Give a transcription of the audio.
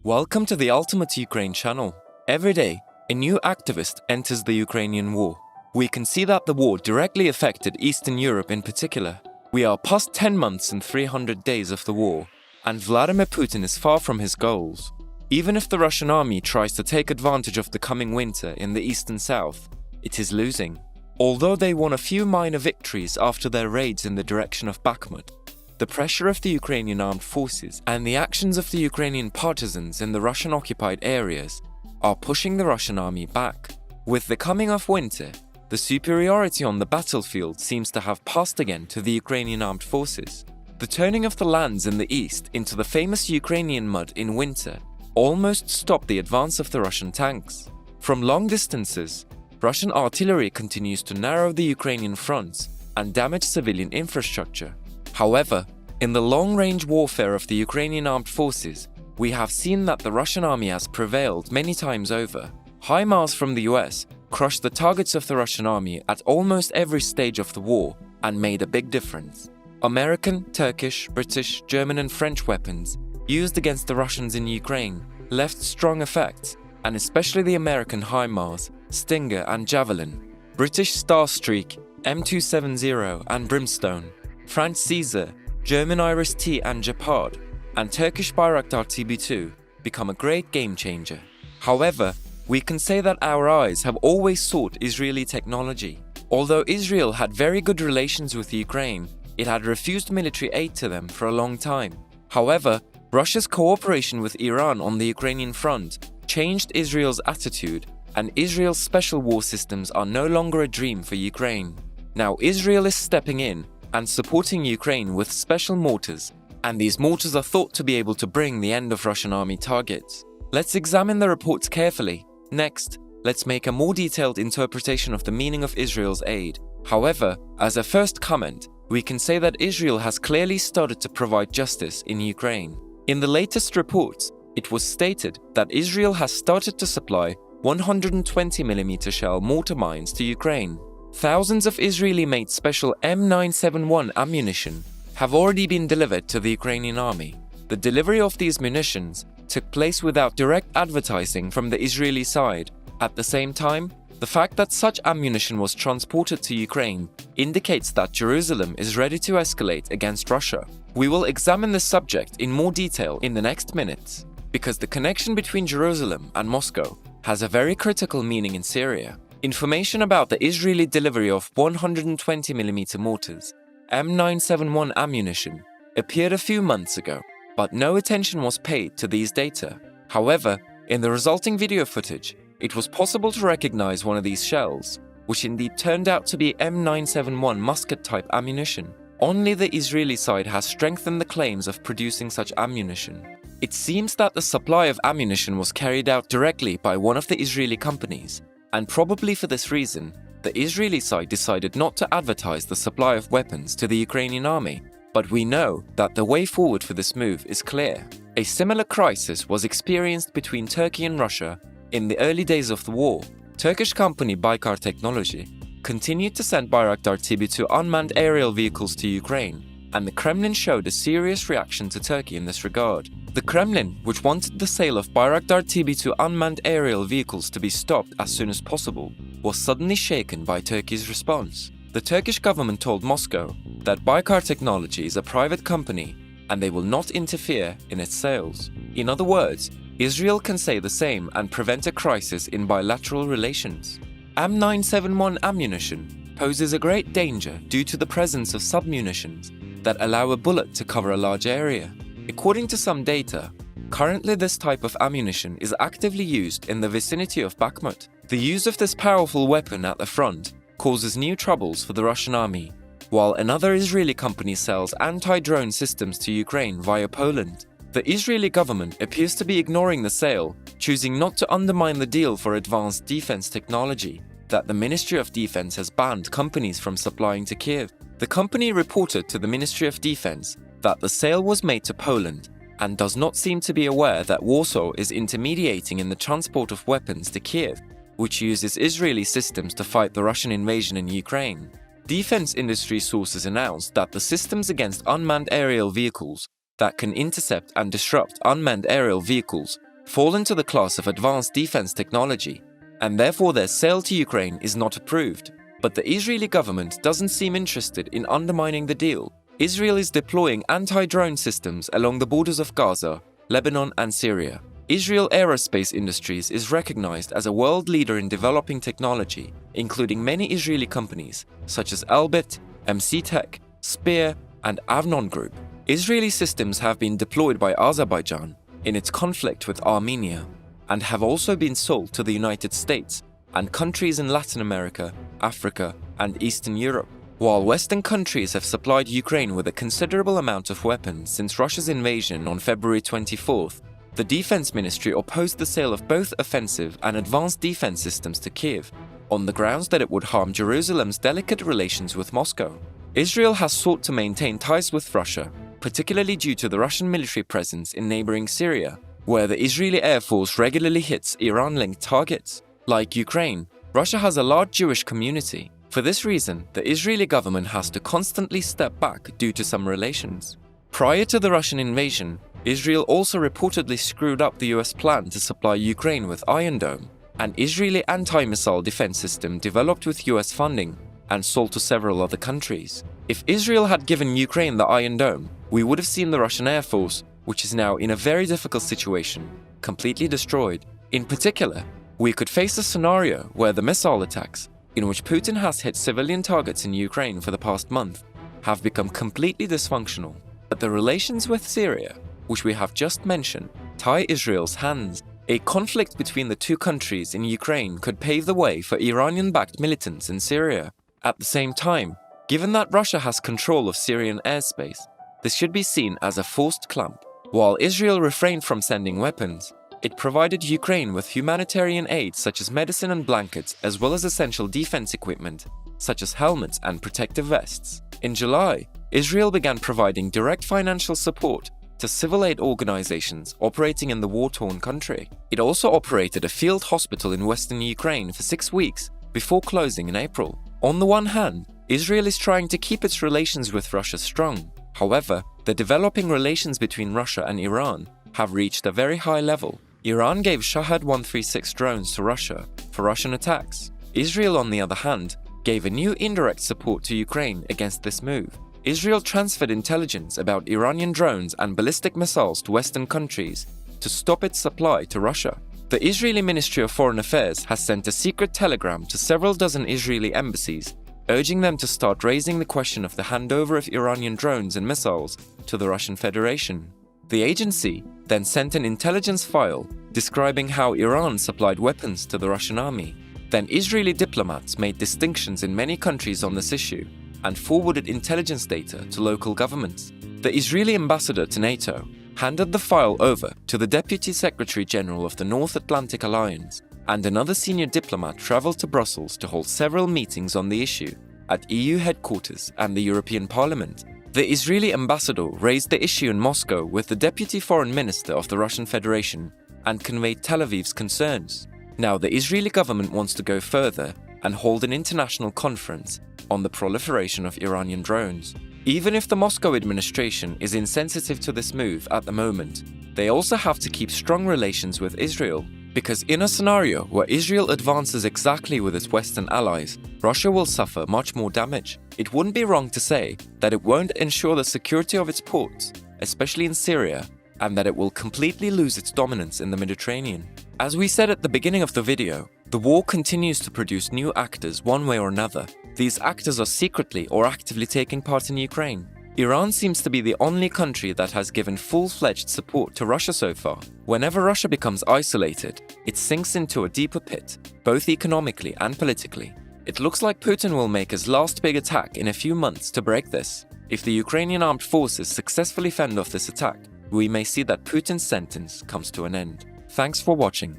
Welcome to the Ultimate Ukraine channel. Every day, a new activist enters the Ukrainian war. We can see that the war directly affected Eastern Europe in particular. We are past 10 months and 300 days of the war, and Vladimir Putin is far from his goals. Even if the Russian army tries to take advantage of the coming winter in the eastern south, it is losing. Although they won a few minor victories after their raids in the direction of Bakhmut, the pressure of the Ukrainian armed forces and the actions of the Ukrainian partisans in the Russian-occupied areas are pushing the Russian army back. With the coming of winter, the superiority on the battlefield seems to have passed again to the Ukrainian armed forces. The turning of the lands in the east into the famous Ukrainian mud in winter almost stopped the advance of the Russian tanks. From long distances, Russian artillery continues to narrow the Ukrainian fronts and damage civilian infrastructure. However, in the long-range warfare of the Ukrainian armed forces, we have seen that the Russian army has prevailed many times over. HIMARS from the US crushed the targets of the Russian army at almost every stage of the war and made a big difference. American, Turkish, British, German and French weapons used against the Russians in Ukraine left strong effects, and especially the American HIMARS, Stinger and Javelin, British Starstreak, M270 and Brimstone, French Caesar, German Iris-T and Gepard, and Turkish Bayraktar TB2 become a great game changer. However, we can say that our eyes have always sought Israeli technology. Although Israel had very good relations with Ukraine, it had refused military aid to them for a long time. However, Russia's cooperation with Iran on the Ukrainian front changed Israel's attitude, and Israel's special war systems are no longer a dream for Ukraine. Now Israel is stepping in and supporting Ukraine with special mortars, and these mortars are thought to be able to bring the end of Russian army targets. Let's examine the reports carefully. Next, let's make a more detailed interpretation of the meaning of Israel's aid. However, as a first comment, we can say that Israel has clearly started to provide justice in Ukraine. In the latest reports, it was stated that Israel has started to supply 120mm shell mortar mines to Ukraine. Thousands of Israeli-made special M971 ammunition have already been delivered to the Ukrainian army. The delivery of these munitions took place without direct advertising from the Israeli side. At the same time, the fact that such ammunition was transported to Ukraine indicates that Jerusalem is ready to escalate against Russia. We will examine this subject in more detail in the next minutes, because the connection between Jerusalem and Moscow has a very critical meaning in Syria. Information about the Israeli delivery of 120mm mortars, M971 ammunition, appeared a few months ago, but no attention was paid to these data. However, in the resulting video footage, it was possible to recognize one of these shells, which indeed turned out to be M971 musket-type ammunition. Only the Israeli side has strengthened the claims of producing such ammunition. It seems that the supply of ammunition was carried out directly by one of the Israeli companies, and probably for this reason, the Israeli side decided not to advertise the supply of weapons to the Ukrainian army. But we know that the way forward for this move is clear. A similar crisis was experienced between Turkey and Russia in the early days of the war. Turkish company Baykar Technology continued to send Bayraktar TB2 unmanned aerial vehicles to Ukraine, and the Kremlin showed a serious reaction to Turkey in this regard. The Kremlin, which wanted the sale of Bayraktar TB2 unmanned aerial vehicles to be stopped as soon as possible, was suddenly shaken by Turkey's response. The Turkish government told Moscow that Baykar Technology is a private company and they will not interfere in its sales. In other words, Israel can say the same and prevent a crisis in bilateral relations. M971 ammunition poses a great danger due to the presence of submunitions that allow a bullet to cover a large area. According to some data, currently this type of ammunition is actively used in the vicinity of Bakhmut. The use of this powerful weapon at the front causes new troubles for the Russian army, while another Israeli company sells anti-drone systems to Ukraine via Poland. The Israeli government appears to be ignoring the sale, choosing not to undermine the deal for advanced defense technology that the Ministry of Defense has banned companies from supplying to Kiev. The company reported to the Ministry of Defense that the sale was made to Poland and does not seem to be aware that Warsaw is intermediating in the transport of weapons to Kiev. which uses Israeli systems to fight the Russian invasion in Ukraine. Defense industry sources announced that the systems against unmanned aerial vehicles that can intercept and disrupt unmanned aerial vehicles fall into the class of advanced defense technology, and therefore their sale to Ukraine is not approved. But the Israeli government doesn't seem interested in undermining the deal. Israel is deploying anti-drone systems along the borders of Gaza, Lebanon, and Syria. Israel Aerospace Industries is recognized as a world leader in developing technology, including many Israeli companies such as Elbit, MC Tech, Spear, and Avnon Group. Israeli systems have been deployed by Azerbaijan in its conflict with Armenia and have also been sold to the United States and countries in Latin America, Africa, and Eastern Europe. While Western countries have supplied Ukraine with a considerable amount of weapons since Russia's invasion on February 24th, the Defense Ministry opposed the sale of both offensive and advanced defense systems to Kiev, on the grounds that it would harm Jerusalem's delicate relations with Moscow. Israel has sought to maintain ties with Russia, particularly due to the Russian military presence in neighboring Syria, where the Israeli Air Force regularly hits Iran-linked targets. Like Ukraine, Russia has a large Jewish community. For this reason, the Israeli government has to constantly step back due to some relations. Prior to the Russian invasion, Israel also reportedly screwed up the US plan to supply Ukraine with Iron Dome, an Israeli anti-missile defense system developed with US funding and sold to several other countries. If Israel had given Ukraine the Iron Dome, we would have seen the Russian Air Force, which is now in a very difficult situation, completely destroyed. In particular, we could face a scenario where the missile attacks, in which Putin has hit civilian targets in Ukraine for the past month, have become completely dysfunctional. But the relations with Syria, which we have just mentioned, tie Israel's hands. A conflict between the two countries in Ukraine could pave the way for Iranian-backed militants in Syria. At the same time, given that Russia has control of Syrian airspace, this should be seen as a forced clamp. While Israel refrained from sending weapons, it provided Ukraine with humanitarian aid such as medicine and blankets, as well as essential defense equipment, such as helmets and protective vests. In July, Israel began providing direct financial support to civil aid organizations operating in the war-torn country. It also operated a field hospital in western Ukraine for 6 weeks before closing in April. On the one hand, Israel is trying to keep its relations with Russia strong. However, the developing relations between Russia and Iran have reached a very high level. Iran gave Shahed 136 drones to Russia for Russian attacks. Israel, on the other hand, gave a new indirect support to Ukraine against this move. Israel transferred intelligence about Iranian drones and ballistic missiles to Western countries to stop its supply to Russia. The Israeli Ministry of Foreign Affairs has sent a secret telegram to several dozen Israeli embassies, urging them to start raising the question of the handover of Iranian drones and missiles to the Russian Federation. The agency then sent an intelligence file describing how Iran supplied weapons to the Russian army. Then Israeli diplomats made distinctions in many countries on this issue and forwarded intelligence data to local governments. The Israeli ambassador to NATO handed the file over to the Deputy Secretary General of the North Atlantic Alliance, and another senior diplomat traveled to Brussels to hold several meetings on the issue at EU headquarters and the European Parliament. The Israeli ambassador raised the issue in Moscow with the Deputy Foreign Minister of the Russian Federation and conveyed Tel Aviv's concerns. Now the Israeli government wants to go further and hold an international conference on the proliferation of Iranian drones. Even if the Moscow administration is insensitive to this move at the moment, they also have to keep strong relations with Israel, because in a scenario where Israel advances exactly with its Western allies, Russia will suffer much more damage. It wouldn't be wrong to say that it won't ensure the security of its ports, especially in Syria, and that it will completely lose its dominance in the Mediterranean. As we said at the beginning of the video, the war continues to produce new actors one way or another. These actors are secretly or actively taking part in Ukraine. Iran seems to be the only country that has given full-fledged support to Russia so far. Whenever Russia becomes isolated, it sinks into a deeper pit, both economically and politically. It looks like Putin will make his last big attack in a few months to break this. If the Ukrainian armed forces successfully fend off this attack, we may see that Putin's sentence comes to an end. Thanks for watching.